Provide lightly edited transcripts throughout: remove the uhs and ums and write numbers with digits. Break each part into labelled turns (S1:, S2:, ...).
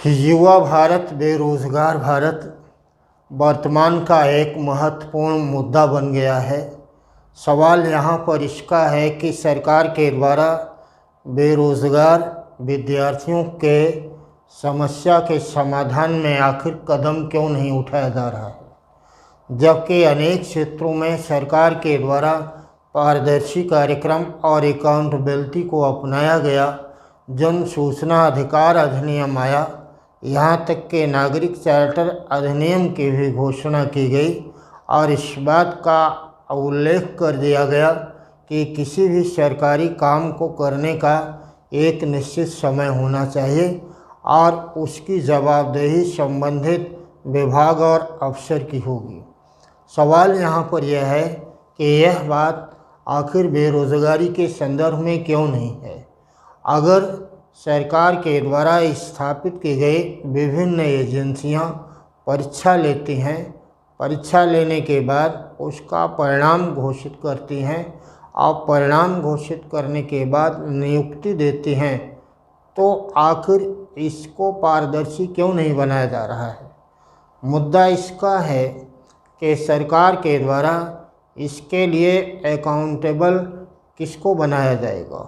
S1: युवा भारत, बेरोजगार भारत वर्तमान का एक महत्वपूर्ण मुद्दा बन गया है। सवाल यहाँ पर इसका है कि सरकार के द्वारा बेरोजगार विद्यार्थियों के समस्या के समाधान में आखिर कदम क्यों नहीं उठाया जा रहा है, जबकि अनेक क्षेत्रों में सरकार के द्वारा पारदर्शी कार्यक्रम और अकाउंटेबिलिटी को अपनाया गया। जन सूचना अधिकार अधिनियम आया, यहाँ तक कि नागरिक चार्टर अधिनियम की भी घोषणा की गई और इस बात का उल्लेख कर दिया गया कि किसी भी सरकारी काम को करने का एक निश्चित समय होना चाहिए और उसकी जवाबदेही संबंधित विभाग और अफसर की होगी। सवाल यहाँ पर यह है कि यह बात आखिर बेरोजगारी के संदर्भ में क्यों नहीं है। अगर सरकार के द्वारा स्थापित की गई विभिन्न एजेंसियां परीक्षा लेती हैं, परीक्षा लेने के बाद उसका परिणाम घोषित करती हैं और परिणाम घोषित करने के बाद नियुक्ति देती हैं, तो आखिर इसको पारदर्शी क्यों नहीं बनाया जा रहा है। मुद्दा इसका है कि सरकार के द्वारा इसके लिए अकाउंटेबल किसको बनाया जाएगा,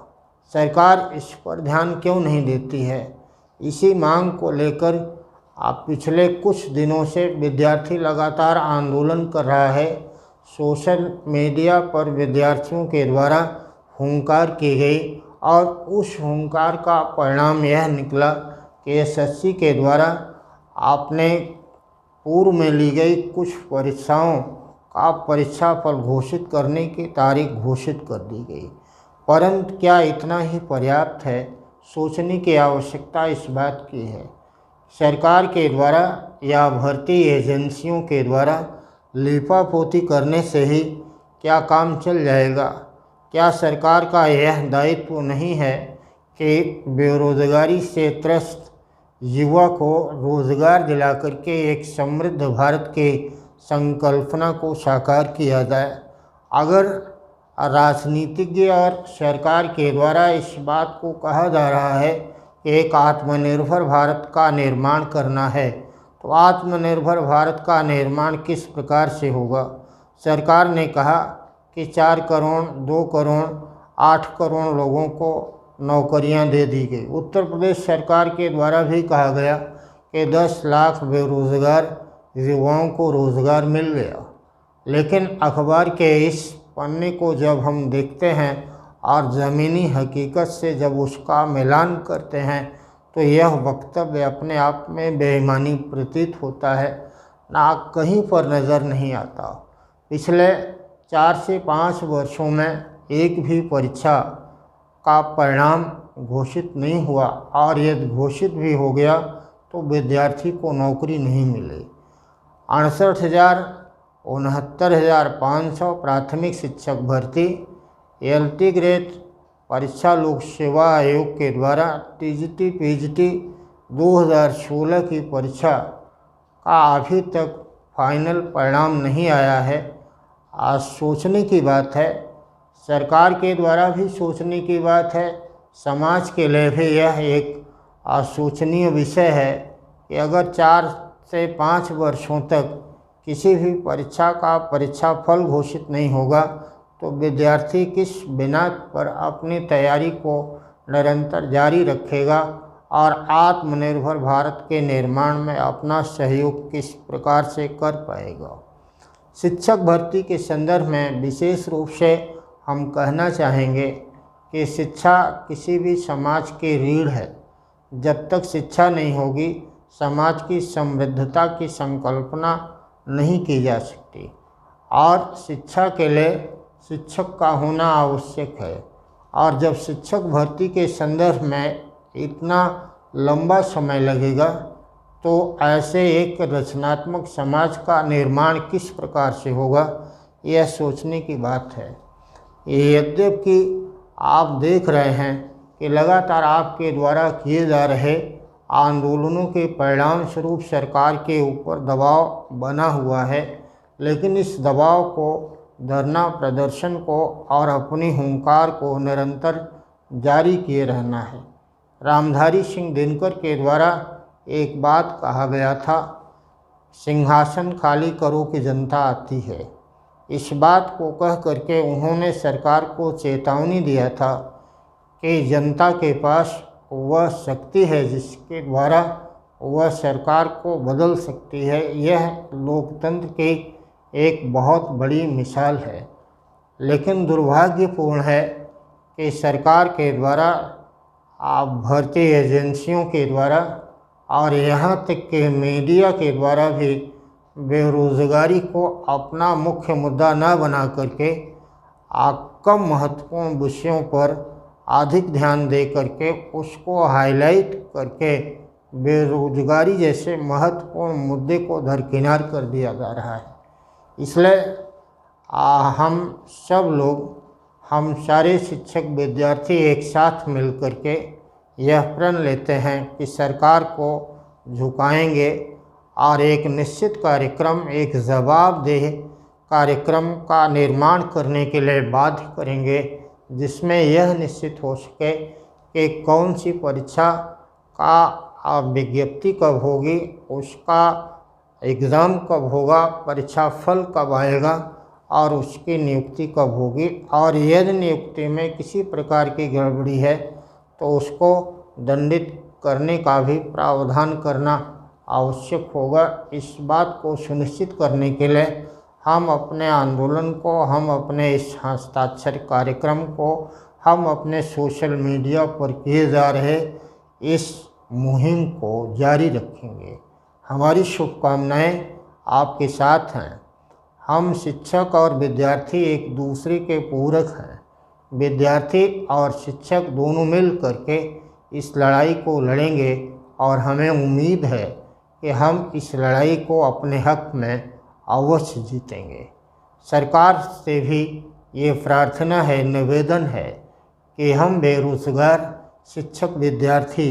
S1: सरकार इस पर ध्यान क्यों नहीं देती है। इसी मांग को लेकर पिछले कुछ दिनों से विद्यार्थी लगातार आंदोलन कर रहा है। सोशल मीडिया पर विद्यार्थियों के द्वारा हुंकार की गई और उस हुंकार का परिणाम यह निकला कि एसएससी के द्वारा आपने पूर्व में ली गई कुछ परीक्षाओं का परीक्षा फल घोषित करने की तारीख घोषित कर दी गई। परंतु क्या इतना ही पर्याप्त है? सोचने की आवश्यकता इस बात की है, सरकार के द्वारा या भर्ती एजेंसियों के द्वारा लीपापोती करने से ही क्या काम चल जाएगा? क्या सरकार का यह दायित्व नहीं है कि बेरोजगारी से त्रस्त युवा को रोजगार दिलाकर के एक समृद्ध भारत की संकल्पना को साकार किया जाए। अगर राजनीतिज्ञ और सरकार के द्वारा इस बात को कहा जा रहा है कि एक आत्मनिर्भर भारत का निर्माण करना है, तो आत्मनिर्भर भारत का निर्माण किस प्रकार से होगा। सरकार ने कहा कि 4 करोड़, 2 करोड़, 8 करोड़ लोगों को नौकरियां दे दी गई। उत्तर प्रदेश सरकार के द्वारा भी कहा गया कि 10 लाख बेरोजगार युवाओं को रोज़गार मिल गया। लेकिन अखबार के इस पन्ने को जब हम देखते हैं और ज़मीनी हकीकत से जब उसका मिलान करते हैं, तो यह वक्तव्य अपने आप में बेईमानी प्रतीत होता है, ना कहीं पर नज़र नहीं आता। पिछले 4 से 5 वर्षों में एक भी परीक्षा का परिणाम घोषित नहीं हुआ और यदि घोषित भी हो गया तो विद्यार्थी को नौकरी नहीं मिली। 69,500 प्राथमिक शिक्षक भर्ती एलटी ग्रेड परीक्षा लोक सेवा आयोग के द्वारा टीजीटी पीजीटी 2016 की परीक्षा का अभी तक फाइनल परिणाम नहीं आया है। आज सोचने की बात है, सरकार के द्वारा भी सोचने की बात है, समाज के लिए भी यह एक सोचनीय विषय है कि अगर 4 से 5 वर्षों तक किसी भी परीक्षा का परीक्षा फल घोषित नहीं होगा, तो विद्यार्थी किस बिना पर अपनी तैयारी को निरंतर जारी रखेगा और आत्मनिर्भर भारत के निर्माण में अपना सहयोग किस प्रकार से कर पाएगा। शिक्षक भर्ती के संदर्भ में विशेष रूप से हम कहना चाहेंगे कि शिक्षा किसी भी समाज की रीढ़ है। जब तक शिक्षा नहीं होगी, समाज की समृद्धता की संकल्पना नहीं की जा सकती और शिक्षा के लिए शिक्षक का होना आवश्यक है। और जब शिक्षक भर्ती के संदर्भ में इतना लंबा समय लगेगा, तो ऐसे एक रचनात्मक समाज का निर्माण किस प्रकार से होगा, यह सोचने की बात है। यद्यपि आप देख रहे हैं कि लगातार आपके द्वारा किए जा रहे आंदोलनों के परिणाम स्वरूप सरकार के ऊपर दबाव बना हुआ है, लेकिन इस दबाव को, धरना प्रदर्शन को और अपनी हुंकार को निरंतर जारी किए रहना है। रामधारी सिंह दिनकर के द्वारा एक बात कहा गया था, सिंहासन खाली करो कि जनता आती है। इस बात को कह करके उन्होंने सरकार को चेतावनी दिया था कि जनता के पास वह शक्ति है जिसके द्वारा वह सरकार को बदल सकती है। यह लोकतंत्र की एक बहुत बड़ी मिसाल है। लेकिन दुर्भाग्यपूर्ण है कि सरकार के द्वारा, भारतीय एजेंसियों के द्वारा और यहाँ तक कि मीडिया के द्वारा भी बेरोज़गारी को अपना मुख्य मुद्दा न बना करके कम महत्वपूर्ण विषयों पर अधिक ध्यान दे करके उसको हाईलाइट करके बेरोज़गारी जैसे महत्वपूर्ण मुद्दे को दरकिनार कर दिया जा रहा है। इसलिए हम सब लोग, हम सारे शिक्षक विद्यार्थी एक साथ मिल करके यह प्रण लेते हैं कि सरकार को झुकाएंगे और एक निश्चित कार्यक्रम, एक जवाबदेह कार्यक्रम का निर्माण करने के लिए बाध्य करेंगे, जिसमें यह निश्चित हो सके कि कौन सी परीक्षा का विज्ञप्ति कब होगी, उसका एग्ज़ाम कब होगा, परीक्षा फल कब आएगा और उसकी नियुक्ति कब होगी। और यदि नियुक्ति में किसी प्रकार की गड़बड़ी है तो उसको दंडित करने का भी प्रावधान करना आवश्यक होगा। इस बात को सुनिश्चित करने के लिए हम अपने आंदोलन को, हम अपने इस हस्ताक्षर कार्यक्रम को, हम अपने सोशल मीडिया पर किए जा रहे इस मुहिम को जारी रखेंगे। हमारी शुभकामनाएं आपके साथ हैं। हम शिक्षक और विद्यार्थी एक दूसरे के पूरक हैं। विद्यार्थी और शिक्षक दोनों मिल करके इस लड़ाई को लड़ेंगे और हमें उम्मीद है कि हम इस लड़ाई को अपने हक में अवश्य जीतेंगे। सरकार से भी ये प्रार्थना है, निवेदन है कि हम बेरोज़गार शिक्षक विद्यार्थी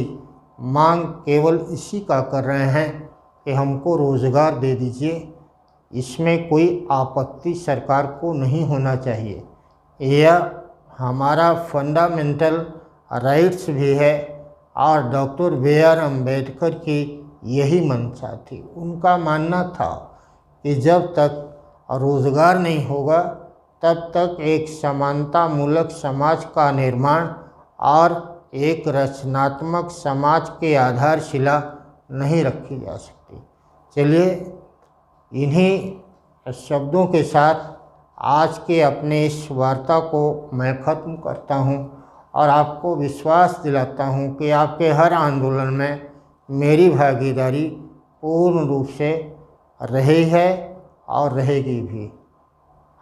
S1: मांग केवल इसी का कर रहे हैं कि हमको रोज़गार दे दीजिए। इसमें कोई आपत्ति सरकार को नहीं होना चाहिए। यह हमारा फंडामेंटल राइट्स भी है और डॉक्टर B.R. अम्बेडकर की यही मंशा थी। उनका मानना था कि जब तक रोज़गार नहीं होगा तब तक एक समानता मूलक समाज का निर्माण और एक रचनात्मक समाज की आधारशिला नहीं रखी जा सकती। चलिए, इन्हीं शब्दों के साथ आज के अपने इस वार्ता को मैं ख़त्म करता हूँ और आपको विश्वास दिलाता हूँ कि आपके हर आंदोलन में मेरी भागीदारी पूर्ण रूप से रही है और रहेगी भी।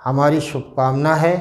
S1: हमारी शुभकामना है